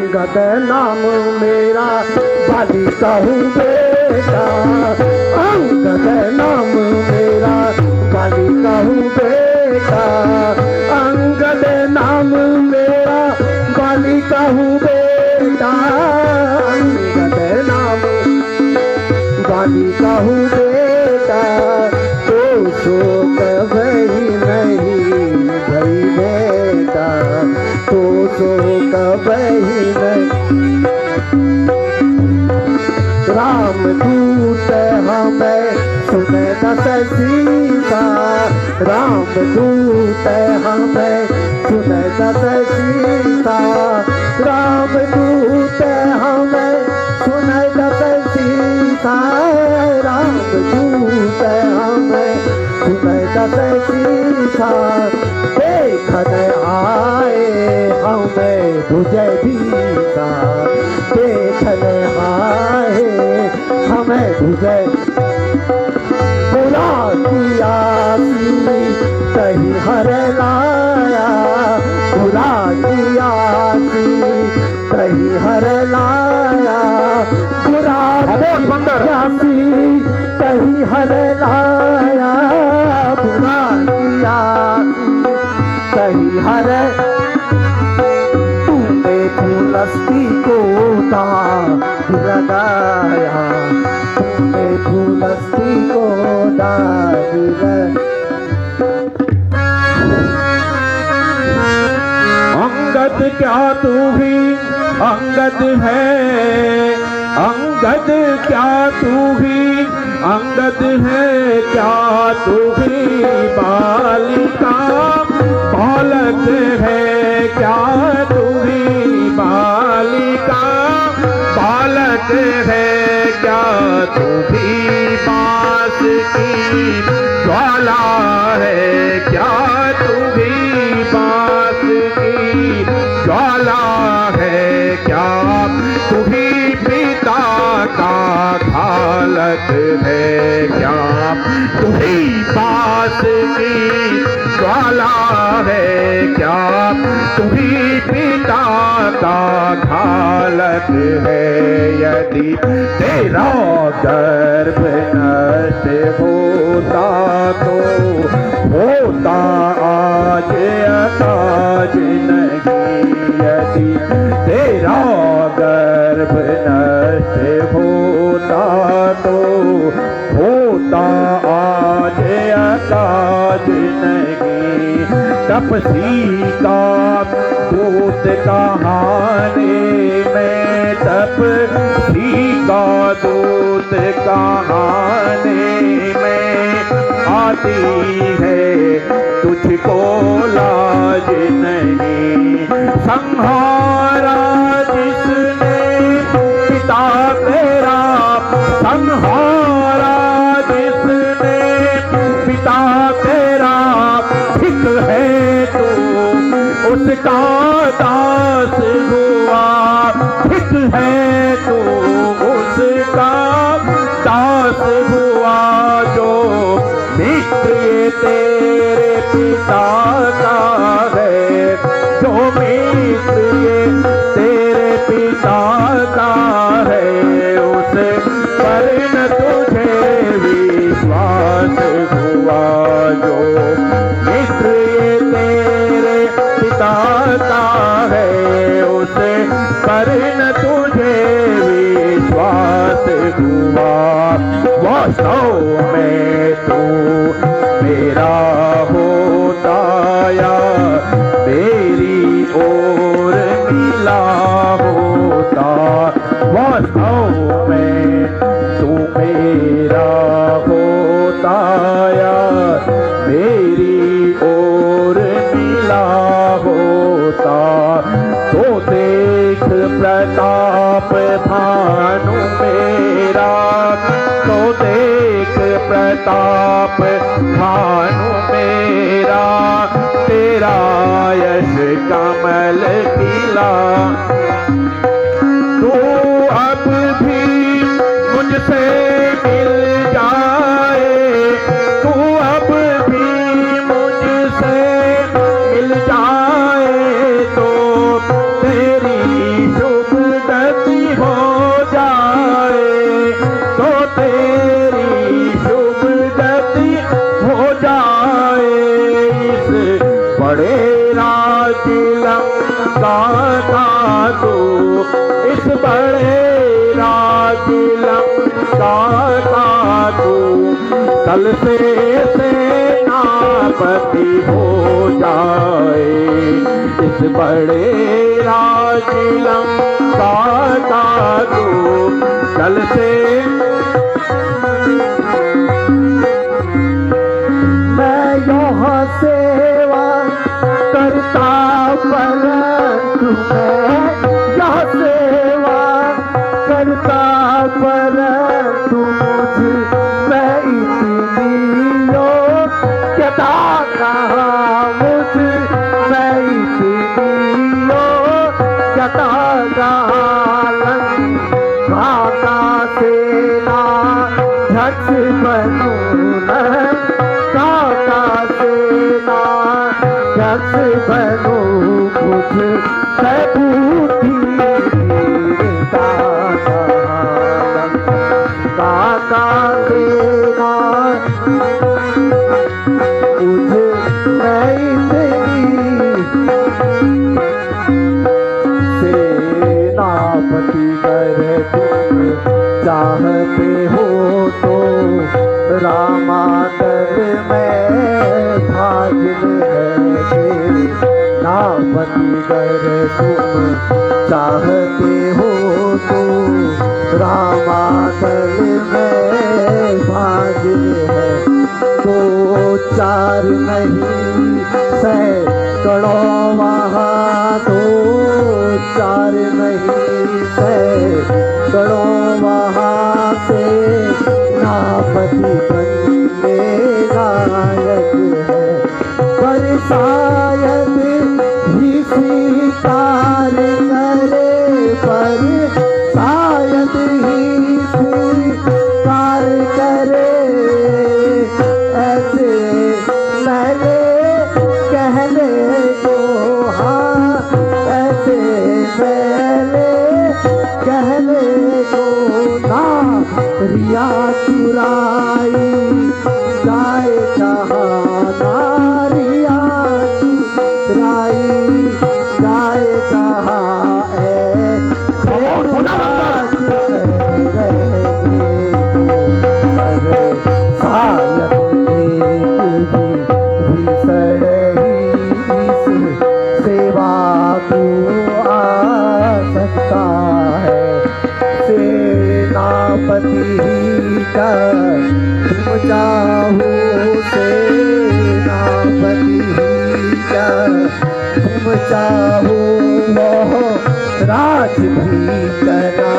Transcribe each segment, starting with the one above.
अंगद नाम मेरा बाली कहूँ बेटा, अंगद नाम मेरा बाली कहूँ बेटा, अंगद नाम मेरा बाली कहूँ बेटा, अंगद नाम बाली कहूँ बेटा, तो शोक वही नहीं भई बेटा, तो शोक वही नहीं। राम दूत हमें सुने दस सीता, राम दूत हमें सुने दस सीता, राम दूत हमें सुने दस सीता, राम दूत हमें सुने दस सीता, देखन आए हमें बुझे बीता, देखन आए हमें बुझे। बुरा किया कहीं हर लाया, बुरा किया कहीं हर लाया, बुरा किया कहीं हर लाया, बुरा किया कहीं हर। तूने फूलस्ती को दाग लगाया, तूने फूलस्ती को दाग लगाया। अंगद क्या तू भी अंगद है, अंगद क्या तू भी अंगद है, क्या तू भी बालिका बालक है, क्या तू भी बालिका बालक है, क्या तू भी बांस की ज्वाला है, क्या तू भी बांस की ज्वाला है, क्या तू भी पिता का घालक है, क्या तू भी बांस की ज्वाला है, क्या तू भी पिता का घालक है। यदि तेरा गर्भ नष्ट होता तो होता आज अकाज नहीं, यदि तेरा गर्भ नष्ट होता तो होता आज अकाज नहीं। तपसी का दूत कहानी में, तपसी का दूत कहानी में आती है, तुझको लाज नहीं। संहारा जिसने पिता तेरा, संहारा जिसने पिता तेरा, ठीक है तो उसका दास हुआ, ठीक है तो उसका दास हुआ, जो मित्र तेरे पिता का है, जो मित्र तेरे पिता का है, उस पर न तुझे विश्वास हुआ, जो मित्र तेरे पिता का है, उस पर न तुझे विश्वास हुआ। वास्तव में तू मेरा होता या मेरी ओर मिला होता, वास्तव में तू मेरा होता या मेरी ओर मिला होता, तो देख प्रताप भानु मेरा, तो देख प्रताप भानु मेरा, तेरा यश कमल खिला। तू अब भी मुझसे मिल जाए, तू अब भी मुझसे मिल जाए, तो तेरी शुभ की लंका का तू, इस बड़े राज लंका का तू, कल से सेनापति हो जाए। इस बड़े राज लंका का तू, कल से मैं यह सेवा करता परंतु मैं यह सेवा करता परंतु मुझ मैं इतनी योग्यता कहाँ, मुझ मैं इतनी योग्यता कहाँ। लंका का सेना झट बनूं मैं, काका सेना जस बनो कुछ सबूती काका सेना मुझे नहीं सेनापति कर तुम चाहते हो तो रामातर में भागिन है। नापति कर तुम चाहते हो तो रामातर में भागिन है। दो चार नहीं सैकड़ों वहाँ, दो चार नहीं सैकड़ों वहाँ से नापति बनने लायक है। पर शायद ही स्वीकार करे, पर शायद ही स्वीकार करे। ऐसे मैंने कहने को, हाँ ऐसे मैंने कहने को ना रिया चुराई जाए जहाँ, नारिया चुराई जाए जहाँ। सेवा को आ सकता है सेनापति का तुम चाहो, सेनापति का तुम चाहो वह राज भी करा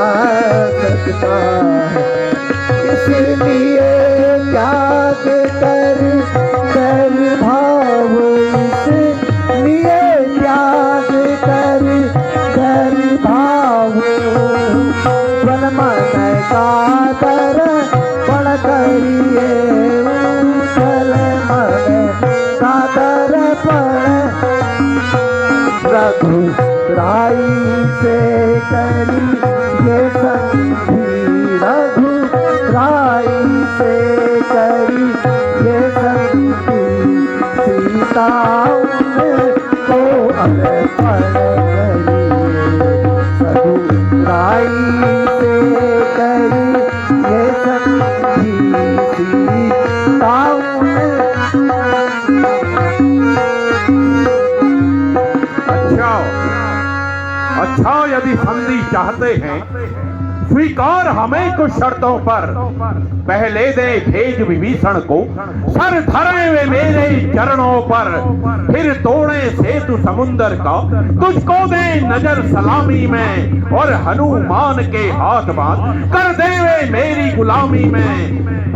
सकता है। इसलिए त्याग कर भाव, इसलिए त्याग कर भाव। मन मन का तर बड़ करिए उथल मन का तर रघु राई से करी ये संधि, रघु राई से करी ये संधि। सीता को अर्पण करी, रघु राई से करी ये संधि। सीता अच्छा, यदि संधि चाहते हैं स्वीकार हमें कुछ शर्तों पर। पहले दे भेज विभीषण को, सर धरे वे मेरे चरणों पर। फिर तोड़े सेतु समुंदर का, तुझको दे नजर सलामी में। और हनुमान के हाथ बांध कर देवे मेरी गुलामी में।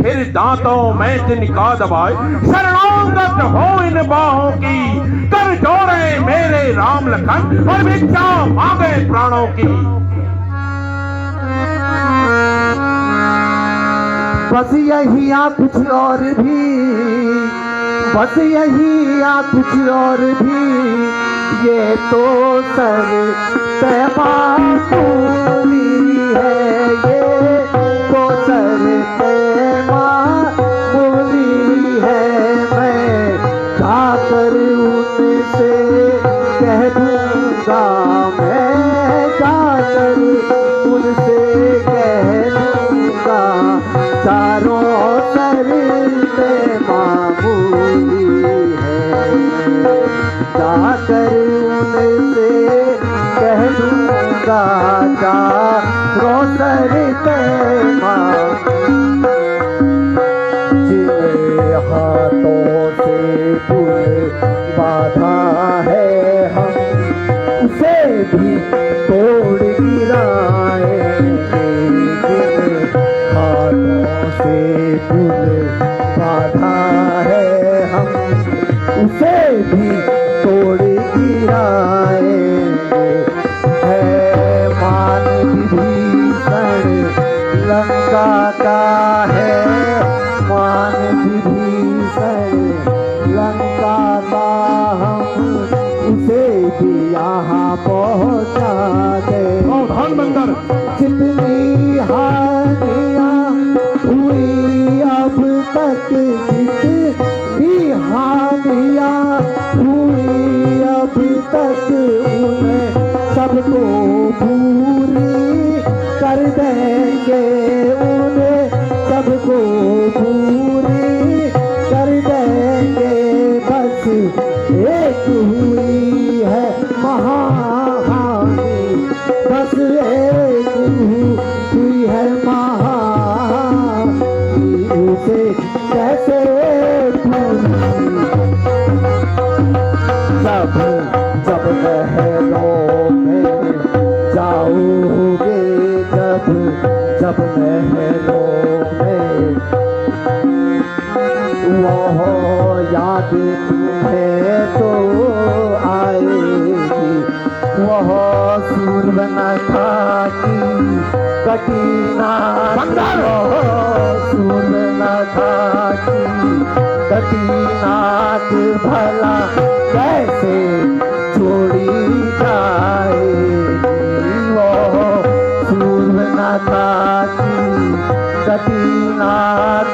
फिर दांतों में तिनका दबाए शरणागत हो इन बाहों की। कर जोड़े मेरे राम लखन और भिक्षा मांगे प्राणों की। बस यही या कुछ और भी, बस यही या कुछ और भी। ये तो सर तैमामूली है, ये तो सर तैमामूली है। मैं जाकर उनसे कह दूंगा मैं जाकर उनसे कह दूंगा चारों सर में मामूली है जाकर उनसे कह दूंगा चारों सर में जिन्हें हाथों से पुल बाधा है हम उसे भी तोड़ गिराएंगे जिन्हें हाथों से पुल बाधा है हम उसे भी तोड़ गिराएंगे है मान विभीषण लंका का है मान विभीषण लंका का हम उसे भी यहाँ पहुँचा दे सावधान बंदर। जितनी हानियाँ हुई अब तक जितनी हानियाँ हुई अब तक उन्हें सबको पूरी कर देंगे उन्हें सबको पूरी कर देंगे बस एक हुई है महाहानि बस एक हुई है महाहानि उसे कैसे पूरी जब जब महलों में जाओगे जब महलों में वो याद तुम्हें तो आएगी वह सूर्यनखा की कटीना सूर्यनखा की कटीनाथ भला कैसे छोड़ी जाएगी वो सूर्यनखा की कटीनाथ